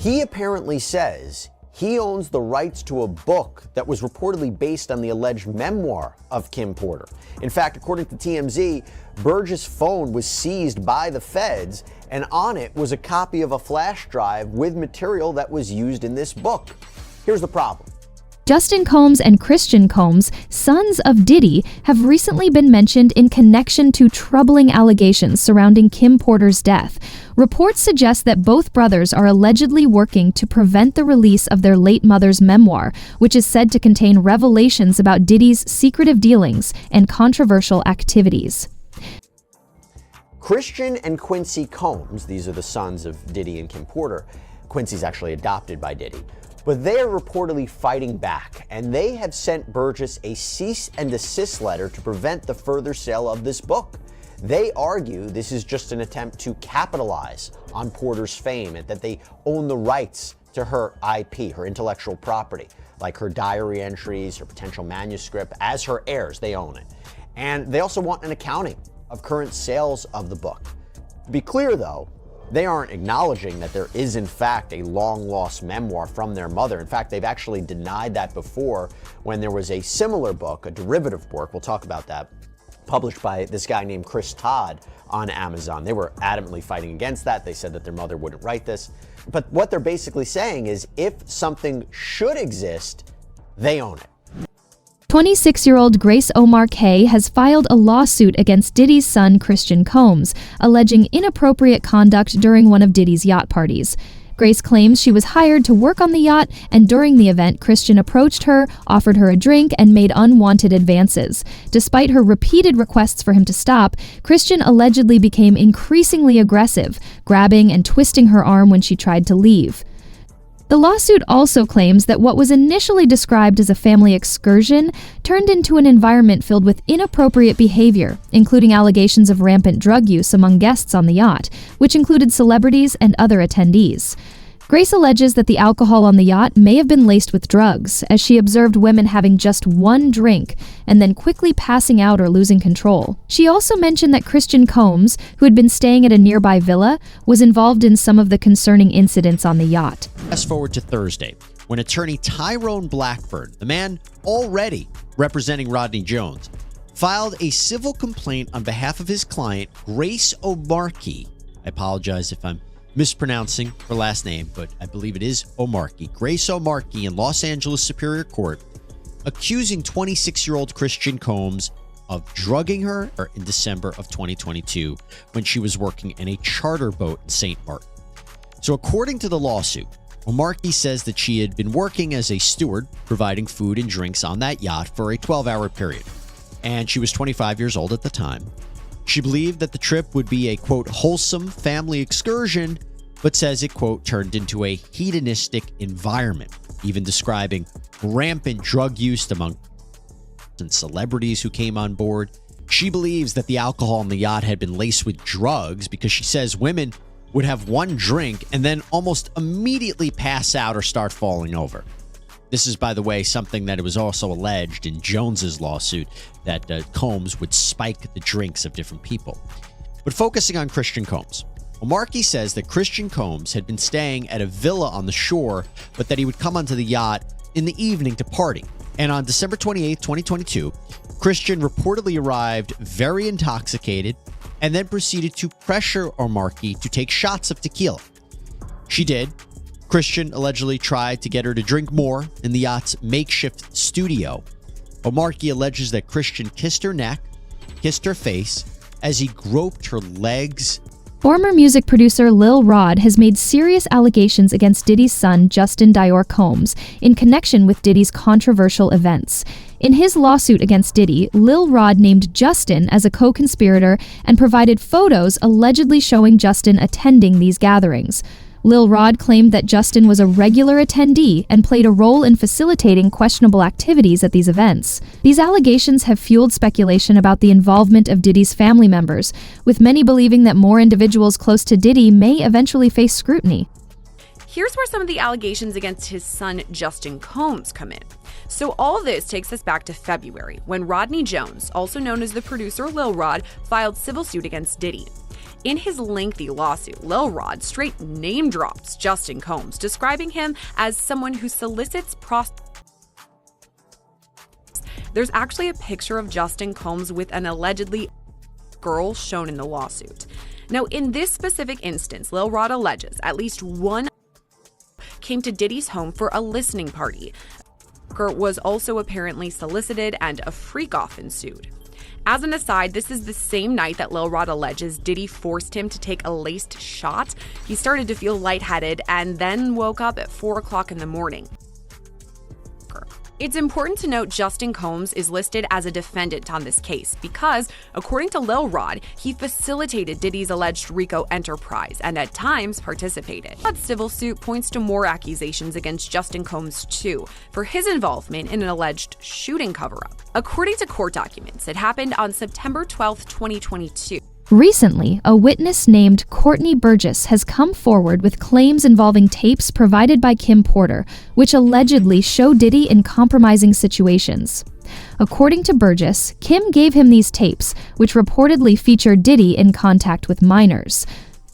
He apparently says he owns the rights to a book that was reportedly based on the alleged memoir of Kim Porter. In fact, according to TMZ, Burgess' phone was seized by the feds, and on it was a copy of a flash drive with material that was used in this book. Here's the problem. Justin Combs and Christian Combs, sons of Diddy, have recently been mentioned in connection to troubling allegations surrounding Kim Porter's death. Reports suggest that both brothers are allegedly working to prevent the release of their late mother's memoir, which is said to contain revelations about Diddy's secretive dealings and controversial activities. Christian and Quincy Combs, these are the sons of Diddy and Kim Porter. Quincy's actually adopted by Diddy. But they are reportedly fighting back, and they have sent Burgess a cease and desist letter to prevent the further sale of this book. They argue this is just an attempt to capitalize on Porter's fame and that they own the rights to her IP, her intellectual property, like her diary entries, her potential manuscript. As her heirs, they own it. And they also want an accounting of current sales of the book. To be clear, though, they aren't acknowledging that there is, in fact, a long-lost memoir from their mother. In fact, they've actually denied that before when there was a similar book, a derivative work, we'll talk about that, published by this guy named Chris Todd on Amazon. They were adamantly fighting against that. They said that their mother wouldn't write this. But what they're basically saying is if something should exist, they own it. 26-year-old Grace Omar Kay has filed a lawsuit against Diddy's son Christian Combs, alleging inappropriate conduct during one of Diddy's yacht parties. Grace claims she was hired to work on the yacht, and during the event, Christian approached her, offered her a drink, and made unwanted advances. Despite her repeated requests for him to stop, Christian allegedly became increasingly aggressive, grabbing and twisting her arm when she tried to leave. The lawsuit also claims that what was initially described as a family excursion turned into an environment filled with inappropriate behavior, including allegations of rampant drug use among guests on the yacht, which included celebrities and other attendees. Grace alleges that the alcohol on the yacht may have been laced with drugs, as she observed women having just one drink and then quickly passing out or losing control. She also mentioned that Christian Combs, who had been staying at a nearby villa, was involved in some of the concerning incidents on the yacht. Fast forward to Thursday, when attorney Tyrone Blackburn, the man already representing Rodney Jones, filed a civil complaint on behalf of his client, Grace O'Markey. I apologize if I'm mispronouncing her last name, but I believe it is O'Markey. Grace O'Markey in Los Angeles Superior Court, accusing 26-year-old Christian Combs of drugging her in December of 2022 when she was working in a charter boat in St. Martin. So according to the lawsuit, O'Markey says that she had been working as a steward, providing food and drinks on that yacht for a 12-hour period, and she was 25 years old at the time. She believed that the trip would be a, quote, wholesome family excursion, but says it, quote, turned into a hedonistic environment, even describing rampant drug use among celebrities who came on board. She believes that the alcohol on the yacht had been laced with drugs because she says women would have one drink and then almost immediately pass out or start falling over. This is, by the way, something that it was also alleged in Jones's lawsuit, that Combs would spike the drinks of different people. But focusing on Christian Combs, O'Markey says that Christian Combs had been staying at a villa on the shore, but that he would come onto the yacht in the evening to party. And on December 28, 2022, Christian reportedly arrived very intoxicated and then proceeded to pressure O'Markey to take shots of tequila. She did. Christian allegedly tried to get her to drink more in the yacht's makeshift studio. O'Markey alleges that Christian kissed her neck, kissed her face, as he groped her legs. Former music producer Lil Rod has made serious allegations against Diddy's son, Justin Dior Combs, in connection with Diddy's controversial events. In his lawsuit against Diddy, Lil Rod named Justin as a co-conspirator and provided photos allegedly showing Justin attending these gatherings. Lil Rod claimed that Justin was a regular attendee and played a role in facilitating questionable activities at these events. These allegations have fueled speculation about the involvement of Diddy's family members, with many believing that more individuals close to Diddy may eventually face scrutiny. Here's where some of the allegations against his son Justin Combs come in. So all this takes us back to February, when Rodney Jones, also known as the producer Lil Rod, filed civil suit against Diddy. In his lengthy lawsuit, Lil Rod straight name drops Justin Combs, describing him as someone who solicits prostitutes. There's actually a picture of Justin Combs with an allegedly girl shown in the lawsuit. Now, in this specific instance, Lil Rod alleges at least one came to Diddy's home for a listening party. Was also apparently solicited and a freak-off ensued. As an aside, this is the same night that Lil Rod alleges Diddy forced him to take a laced shot. He started to feel lightheaded and then woke up at 4 o'clock in the morning. It's important to note Justin Combs is listed as a defendant on this case because, according to Lil Rod, he facilitated Diddy's alleged RICO enterprise and at times participated. Rod's civil suit points to more accusations against Justin Combs too, for his involvement in an alleged shooting cover-up. According to court documents, it happened on September 12, 2022. Recently, a witness named Courtney Burgess has come forward with claims involving tapes provided by Kim Porter, which allegedly show Diddy in compromising situations. According to Burgess, Kim gave him these tapes, which reportedly feature Diddy in contact with minors.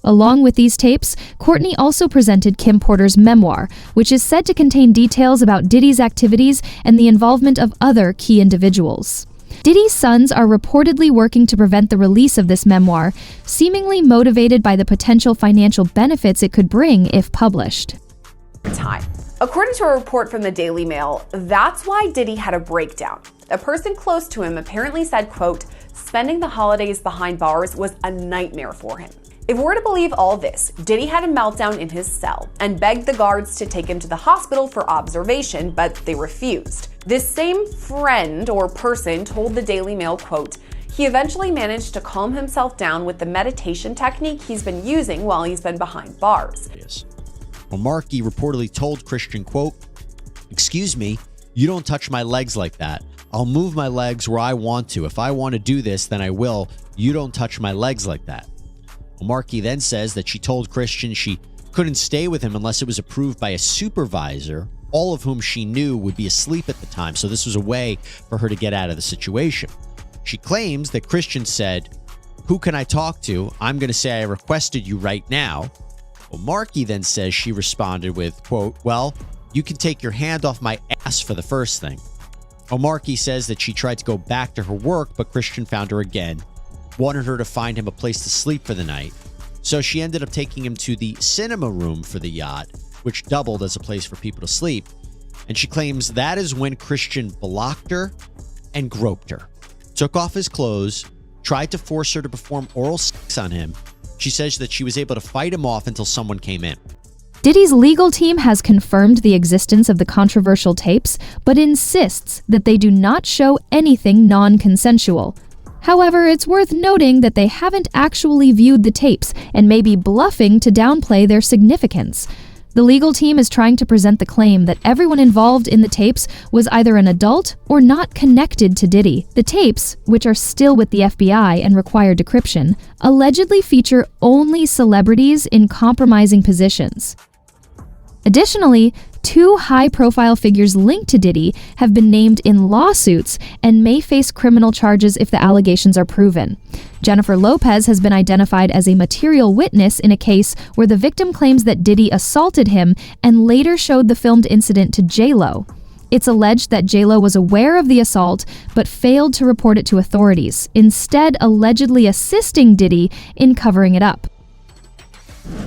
Along with these tapes, Courtney also presented Kim Porter's memoir, which is said to contain details about Diddy's activities and the involvement of other key individuals. Diddy's sons are reportedly working to prevent the release of this memoir, seemingly motivated by the potential financial benefits it could bring if published. According to a report from the Daily Mail, that's why Diddy had a breakdown. A person close to him apparently said, quote, "Spending the holidays behind bars was a nightmare for him." If we're to believe all this, Diddy had a meltdown in his cell and begged the guards to take him to the hospital for observation, but they refused. This same friend or person told the Daily Mail, quote, "He eventually managed to calm himself down with the meditation technique he's been using while he's been behind bars." Yes. Well, Markey reportedly told Christian, quote, "Excuse me, you don't touch my legs like that. I'll move my legs where I want to. If I want to do this, then I will. You don't touch my legs like that." Markey then says that she told Christian she couldn't stay with him unless it was approved by a supervisor, all of whom she knew would be asleep at the time, so this was a way for her to get out of the situation. She claims that Christian said, "Who can I talk to? I'm going to say I requested you right now." Well, Markey then says she responded with, quote, "Well, you can take your hand off my ass for the first thing." Markey says that she tried to go back to her work, but Christian found her again, wanted her to find him a place to sleep for the night. So she ended up taking him to the cinema room for the yacht, which doubled as a place for people to sleep. And she claims that is when Christian blocked her and groped her, took off his clothes, tried to force her to perform oral sex on him. She says that she was able to fight him off until someone came in. Diddy's legal team has confirmed the existence of the controversial tapes, but insists that they do not show anything non-consensual. However, it's worth noting that they haven't actually viewed the tapes and may be bluffing to downplay their significance. The legal team is trying to present the claim that everyone involved in the tapes was either an adult or not connected to Diddy. The tapes, which are still with the FBI and require decryption, allegedly feature only celebrities in compromising positions. Additionally, 2 high-profile figures linked to Diddy have been named in lawsuits and may face criminal charges if the allegations are proven. Jennifer Lopez has been identified as a material witness in a case where the victim claims that Diddy assaulted him and later showed the filmed incident to J-Lo. It's alleged that J-Lo was aware of the assault but failed to report it to authorities, instead allegedly assisting Diddy in covering it up.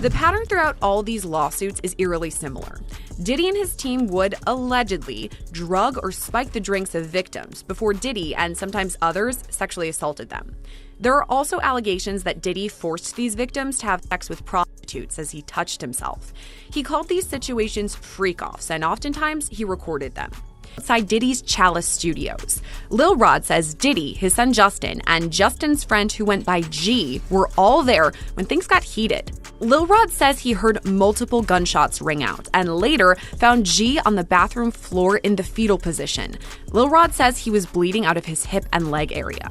The pattern throughout all these lawsuits is eerily similar. Diddy and his team would allegedly drug or spike the drinks of victims before Diddy and sometimes others sexually assaulted them. There are also allegations that Diddy forced these victims to have sex with prostitutes as he touched himself. He called these situations freak-offs, and oftentimes he recorded them. Outside Diddy's Chalice Studios, Lil Rod says Diddy, his son Justin, and Justin's friend who went by G were all there when things got heated. Lil Rod says he heard multiple gunshots ring out and later found G on the bathroom floor in the fetal position. Lil Rod says he was bleeding out of his hip and leg area.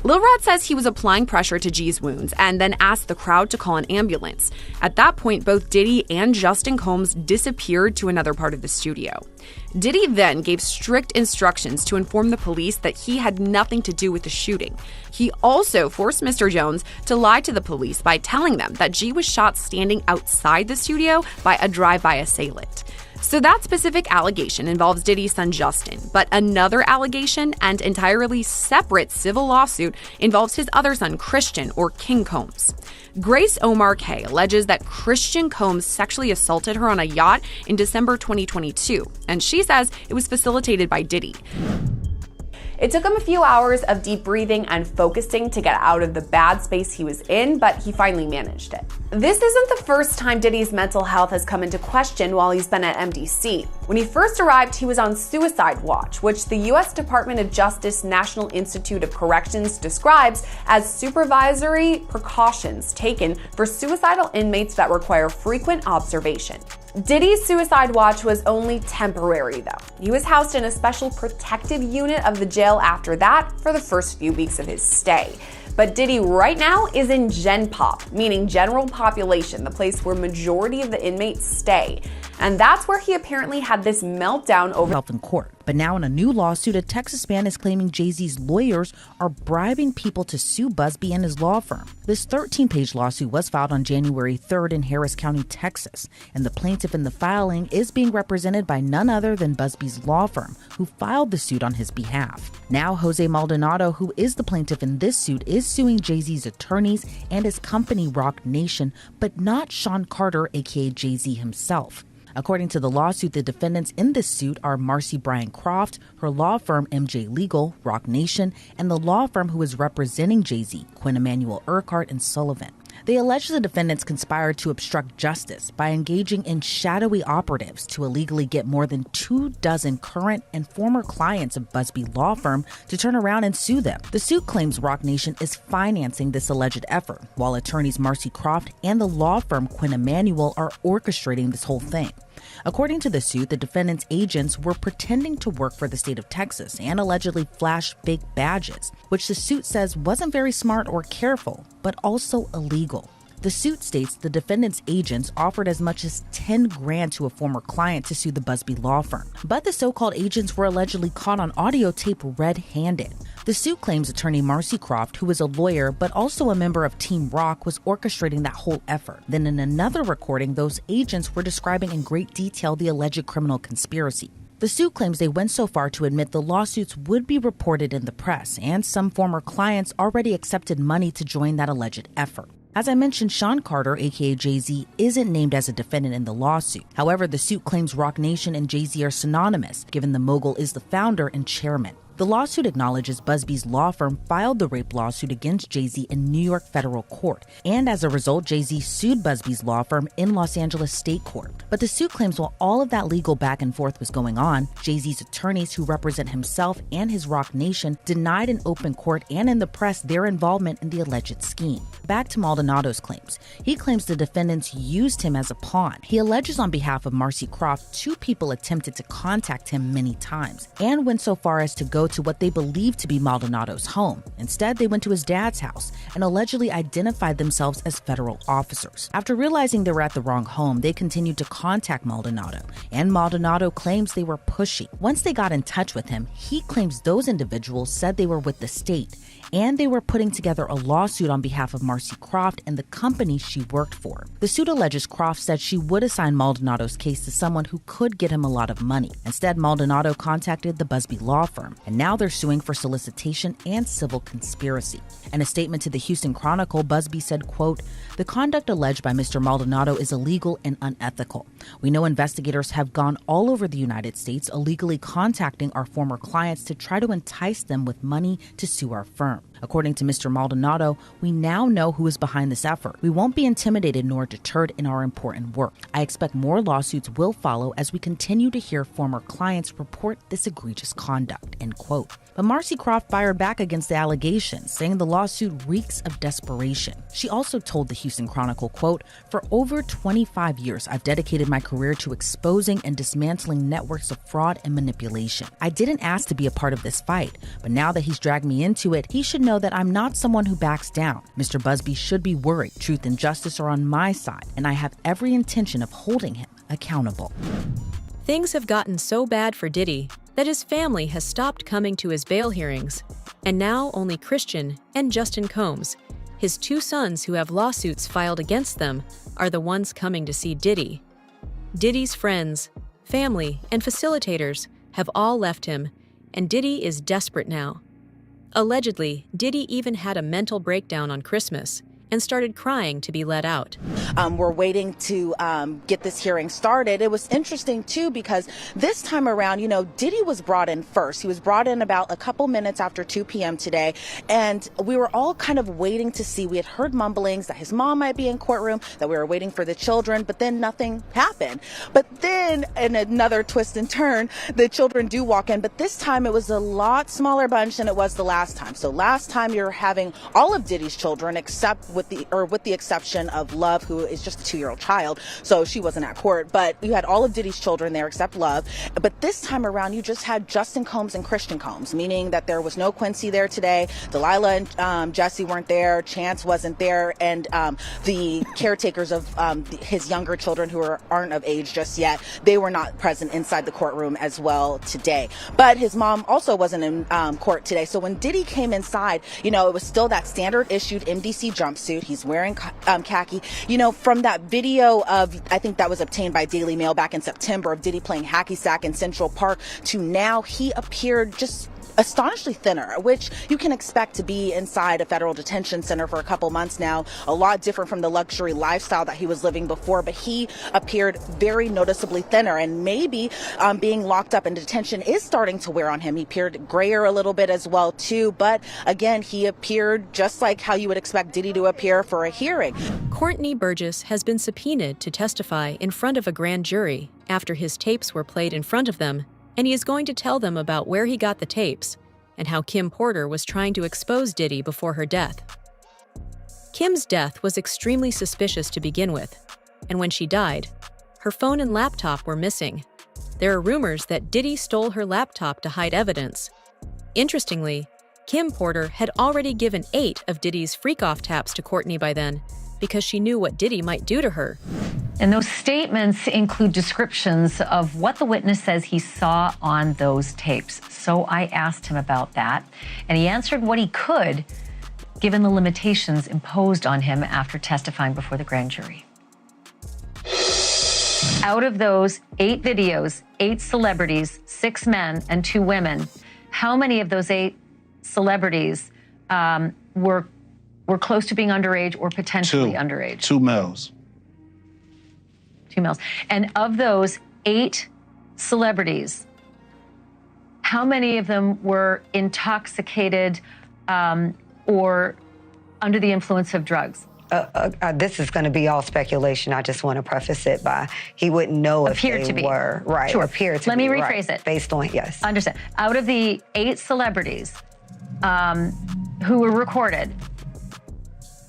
Lil Rod says he was applying pressure to G's wounds and then asked the crowd to call an ambulance. At that point, both Diddy and Justin Combs disappeared to another part of the studio. Diddy then gave strict instructions to inform the police that he had nothing to do with the shooting. He also forced Mr. Jones to lie to the police by telling them that G was shot standing outside the studio by a drive-by assailant. So that specific allegation involves Diddy's son Justin, but another allegation and entirely separate civil lawsuit involves his other son Christian, or King Combs. Grace Omar K alleges that Christian Combs sexually assaulted her on a yacht in December 2022, and she says it was facilitated by Diddy. It took him a few hours of deep breathing and focusing to get out of the bad space he was in, but he finally managed it. This isn't the first time Diddy's mental health has come into question while he's been at MDC. When he first arrived, he was on suicide watch, which the U.S. Department of Justice National Institute of Corrections describes as supervisory precautions taken for suicidal inmates that require frequent observation. Diddy's suicide watch was only temporary, though. He was housed in a special protective unit of the jail after that for the first few weeks of his stay. But Diddy right now is in Gen Pop, meaning general population, the place where majority of the inmates stay. And that's where he apparently had this meltdown over in court. But now in a new lawsuit, a Texas man is claiming Jay-Z's lawyers are bribing people to sue Busby and his law firm. This 13-page lawsuit was filed on January 3rd in Harris County, Texas, and the plaintiff in the filing is being represented by none other than Busby's law firm, who filed the suit on his behalf. Now, Jose Maldonado, who is the plaintiff in this suit, is suing Jay-Z's attorneys and his company Rock Nation, but not Sean Carter, aka Jay-Z himself. According to the lawsuit, the defendants in this suit are Marcy Bryan Croft, her law firm MJ Legal, Rock Nation, and the law firm who is representing Jay-Z, Quinn Emanuel Urquhart and Sullivan. They allege the defendants conspired to obstruct justice by engaging in shadowy operatives to illegally get more than 24 current and former clients of Busby law firm to turn around and sue them. The suit claims Rock Nation is financing this alleged effort, while attorneys Marcy Croft and the law firm Quinn Emanuel are orchestrating this whole thing. According to the suit, the defendants' agents were pretending to work for the state of Texas and allegedly flashed fake badges, which the suit says wasn't very smart or careful, but also illegal. The suit states the defendants' agents offered as much as $10,000 to a former client to sue the Busby law firm, but the so-called agents were allegedly caught on audio tape red-handed. The suit claims attorney Marcy Croft, who is a lawyer but also a member of Team Rock, was orchestrating that whole effort. Then in another recording, those agents were describing in great detail the alleged criminal conspiracy. The suit claims they went so far to admit the lawsuits would be reported in the press, and some former clients already accepted money to join that alleged effort. As I mentioned, Sean Carter, aka Jay-Z, isn't named as a defendant in the lawsuit. However, the suit claims Rock Nation and Jay-Z are synonymous, given the mogul is the founder and chairman. The lawsuit acknowledges Busby's law firm filed the rape lawsuit against Jay-Z in New York federal court, and as a result, Jay-Z sued Busby's law firm in Los Angeles state court. But the suit claims while all of that legal back and forth was going on, Jay-Z's attorneys who represent himself and his Rock Nation denied in open court and in the press their involvement in the alleged scheme. Back to Maldonado's claims. He claims the defendants used him as a pawn. He alleges on behalf of Marcy Croft, 2 people attempted to contact him many times and went so far as to go to what they believed to be Maldonado's home. Instead, they went to his dad's house and allegedly identified themselves as federal officers. After realizing they were at the wrong home, they continued to contact Maldonado, and Maldonado claims they were pushy. Once they got in touch with him, he claims those individuals said they were with the state, and they were putting together a lawsuit on behalf of Marcy Croft and the company she worked for. The suit alleges Croft said she would assign Maldonado's case to someone who could get him a lot of money. Instead, Maldonado contacted the Busby law firm, and now they're suing for solicitation and civil conspiracy. In a statement to the Houston Chronicle, Busby said, quote, "The conduct alleged by Mr. Maldonado is illegal and unethical. We know investigators have gone all over the United States illegally contacting our former clients to try to entice them with money to sue our firm. According to Mr. Maldonado, we now know who is behind this effort. We won't be intimidated nor deterred in our important work. I expect more lawsuits will follow as we continue to hear former clients report this egregious conduct," end quote. But Marcy Croft fired back against the allegations, saying the lawsuit reeks of desperation. She also told the Houston Chronicle, quote, "For over 25 years, I've dedicated my career to exposing and dismantling networks of fraud and manipulation. I didn't ask to be a part of this fight, but now that he's dragged me into it, he should know know that I'm not someone who backs down. Mr. Busby should be worried. Truth and justice are on my side, and I have every intention of holding him accountable. Things have gotten so bad for Diddy that his family has stopped coming to his bail hearings, and now only Christian and Justin Combs, his two sons who have lawsuits filed against them, are the ones coming to see Diddy. Diddy's friends, family, and facilitators have all left him, and Diddy is desperate now. Allegedly, Diddy even had a mental breakdown on Christmas and started crying to be let out. We're waiting to get this hearing started. It was interesting, too, because this time around, Diddy was brought in first. He was brought in about a couple minutes after 2 p.m. today, and we were all kind of waiting to see. We had heard mumblings that his mom might be in courtroom, that we were waiting for the children, but then nothing happened. But then, in another twist and turn, the children do walk in, but this time it was a lot smaller bunch than it was the last time. So last time you're having all of Diddy's children, except with the exception of Love, who is just a 2-year-old child, so she wasn't at court, but you had all of Diddy's children there except Love. But this time around, you just had Justin Combs and Christian Combs, meaning that there was no Quincy there today. Delilah and Jesse weren't there. Chance wasn't there, and the caretakers of his younger children who aren't of age just yet, they were not present inside the courtroom as well today. But his mom also wasn't in court today. So when Diddy came inside, it was still that standard issued MDC jumpsuit. He's wearing khaki. From that video of, I think that was obtained by Daily Mail back in September, of Diddy playing hacky sack in Central Park, to now he appeared just astonishingly thinner, which you can expect to be inside a federal detention center for a couple months now. A lot different from the luxury lifestyle that he was living before, but he appeared very noticeably thinner, and maybe being locked up in detention is starting to wear on him. He appeared grayer a little bit as well too, but again, he appeared just like how you would expect Diddy to appear for a hearing. Courtney Burgess has been subpoenaed to testify in front of a grand jury after his tapes were played in front of them, and he is going to tell them about where he got the tapes and how Kim Porter was trying to expose Diddy before her death. Kim's death was extremely suspicious to begin with, and when she died, her phone and laptop were missing. There are rumors that Diddy stole her laptop to hide evidence. Interestingly, Kim Porter had already given 8 of Diddy's freak-off taps to Courtney by then, because she knew what Diddy might do to her. And those statements include descriptions of what the witness says he saw on those tapes. So I asked him about that, and he answered what he could, given the limitations imposed on him after testifying before the grand jury. Out of those 8 videos, 8 celebrities, 6 men and 2 women, how many of those 8 celebrities were close to being underage or potentially underage? 2 males. 2 males. And of those 8 celebrities, how many of them were intoxicated or under the influence of drugs? This is going to be all speculation. I just want to preface it by he wouldn't know if they were. Right. Sure. Appear to Let be. me rephrase it. Based on, yes. Understand. Out of the 8 celebrities who were recorded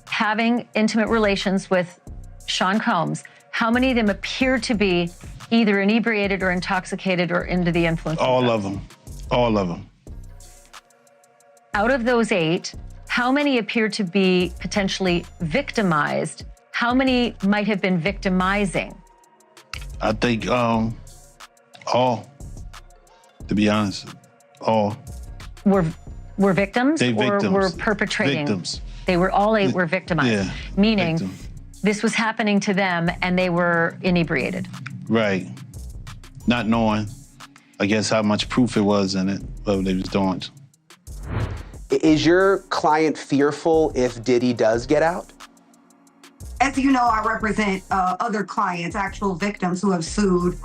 having intimate relations with Sean Combs, how many of them appeared to be either inebriated or intoxicated or under the influence of drugs? All of them. All of them. Out of those 8, how many appear to be potentially victimized? How many might have been victimizing? I think all, to be honest, all. Were victims They victims. Or were perpetrating? Victims. They were all 8 were victimized, Yeah, meaning victim. this was happening to them and they were inebriated. Right. Not knowing, I guess, how much proof it was in it, what they was doing. Is your client fearful if Diddy does get out? As you know, I represent other clients, actual victims who have sued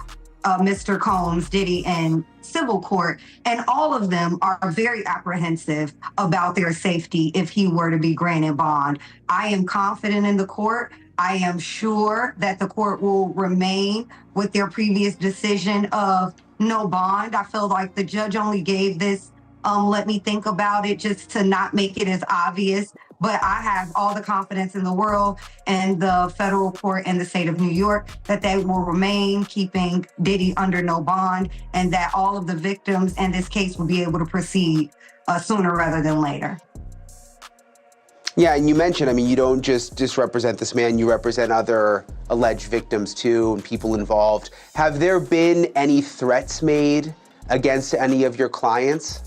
Mr. Combs, Diddy, in civil court, and all of them are very apprehensive about their safety if he were to be granted bond. I am confident in the court. I am sure that the court will remain with their previous decision of no bond. I feel like the judge only gave this let me think about it just to not make it as obvious. But I have all the confidence in the world and the federal court and the state of New York that they will remain keeping Diddy under no bond and that all of the victims in this case will be able to proceed sooner rather than later. Yeah, and you mentioned, I mean, you don't just represent this man, you represent other alleged victims too, and people involved. Have there been any threats made against any of your clients?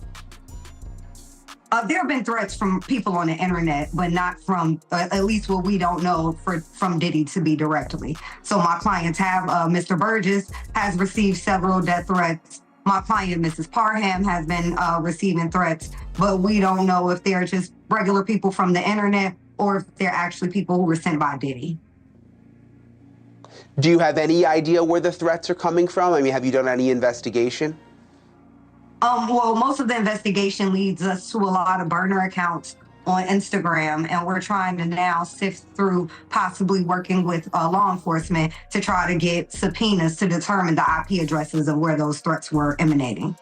There have been threats from people on the internet, but not from, at least what we don't know, from Diddy to be directly. So my clients have, Mr. Burgess has received several death threats. My client, Mrs. Parham, has been receiving threats, but we don't know if they're just regular people from the internet or if they're actually people who were sent by Diddy. Do you have any idea where the threats are coming from? I mean, have you done any investigation? Well, most of the investigation leads us to a lot of burner accounts on Instagram, and we're trying to now sift through possibly working with law enforcement to try to get subpoenas to determine the IP addresses of where those threats were emanating.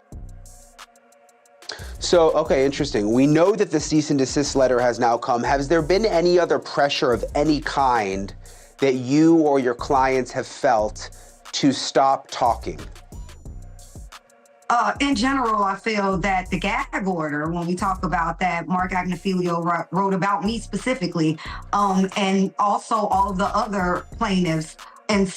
So, okay, interesting. We know that the cease and desist letter has now come. Has there been any other pressure of any kind that you or your clients have felt to stop talking? In general, I feel that the gag order, when we talk about that, Mark Agnifilio wrote about me specifically, and also all of the other plaintiffs in the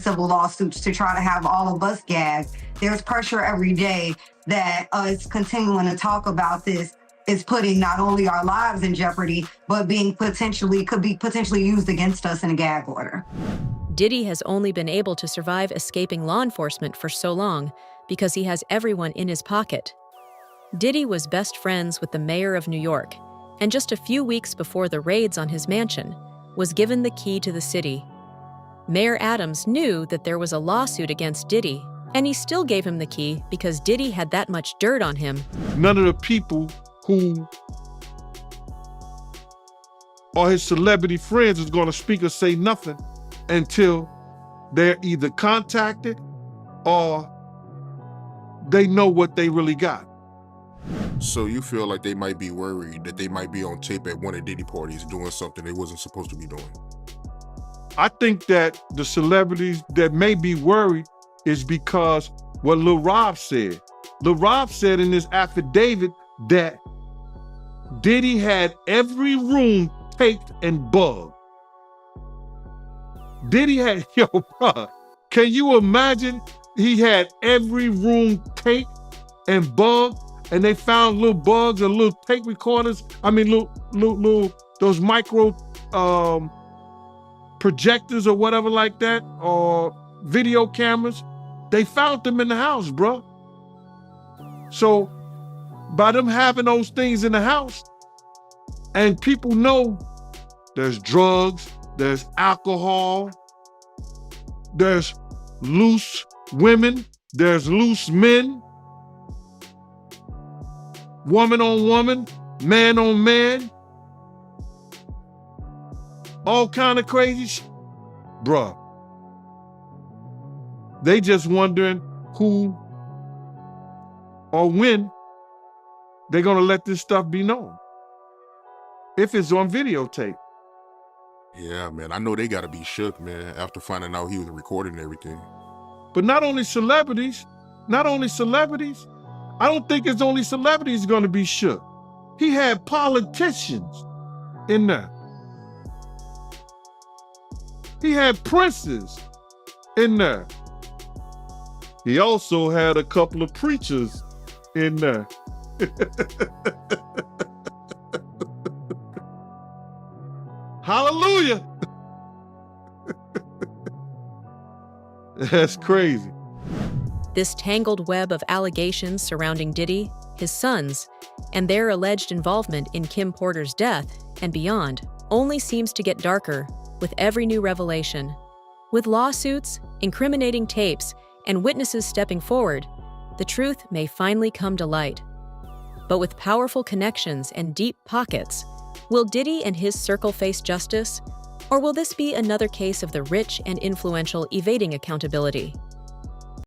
civil lawsuits to try to have all of us gagged. There's pressure every day that us continuing to talk about this is putting not only our lives in jeopardy, but could be potentially used against us in a gag order. Diddy has only been able to survive escaping law enforcement for so long because he has everyone in his pocket. Diddy was best friends with the mayor of New York, and just a few weeks before the raids on his mansion, was given the key to the city. Mayor Adams knew that there was a lawsuit against Diddy, and he still gave him the key because Diddy had that much dirt on him. None of the people who are his celebrity friends is going to speak or say nothing until they're either contacted or they know what they really got. So you feel like they might be worried that they might be on tape at one of Diddy parties doing something they wasn't supposed to be doing? I think that the celebrities that may be worried is because what Lil Rob said. Lil Rob said in his affidavit that Diddy had every room taped and bugged. Diddy had, yo, bro, can you imagine? He had every room taped and bugged, and they found little bugs and little tape recorders. I mean, little those micro projectors or whatever like that, or video cameras. They found them in the house, bro. So by them having those things in the house, and people know there's drugs, there's alcohol, there's loose women, there's loose men, woman on woman, man on man, all kind of crazy shit. Bruh, they just wondering who or when they're gonna let this stuff be known, if it's on videotape. Yeah, man, I know they gotta be shook, man, after finding out he was recording everything. But not only celebrities, I don't think it's only celebrities gonna be shook. He had politicians in there. He had princes in there. He also had a couple of preachers in there. Hallelujah. That's crazy. This tangled web of allegations surrounding Diddy, his sons, and their alleged involvement in Kim Porter's death and beyond only seems to get darker with every new revelation. With lawsuits, incriminating tapes, and witnesses stepping forward, the truth may finally come to light. But with powerful connections and deep pockets, will Diddy and his circle face justice? Or will this be another case of the rich and influential evading accountability?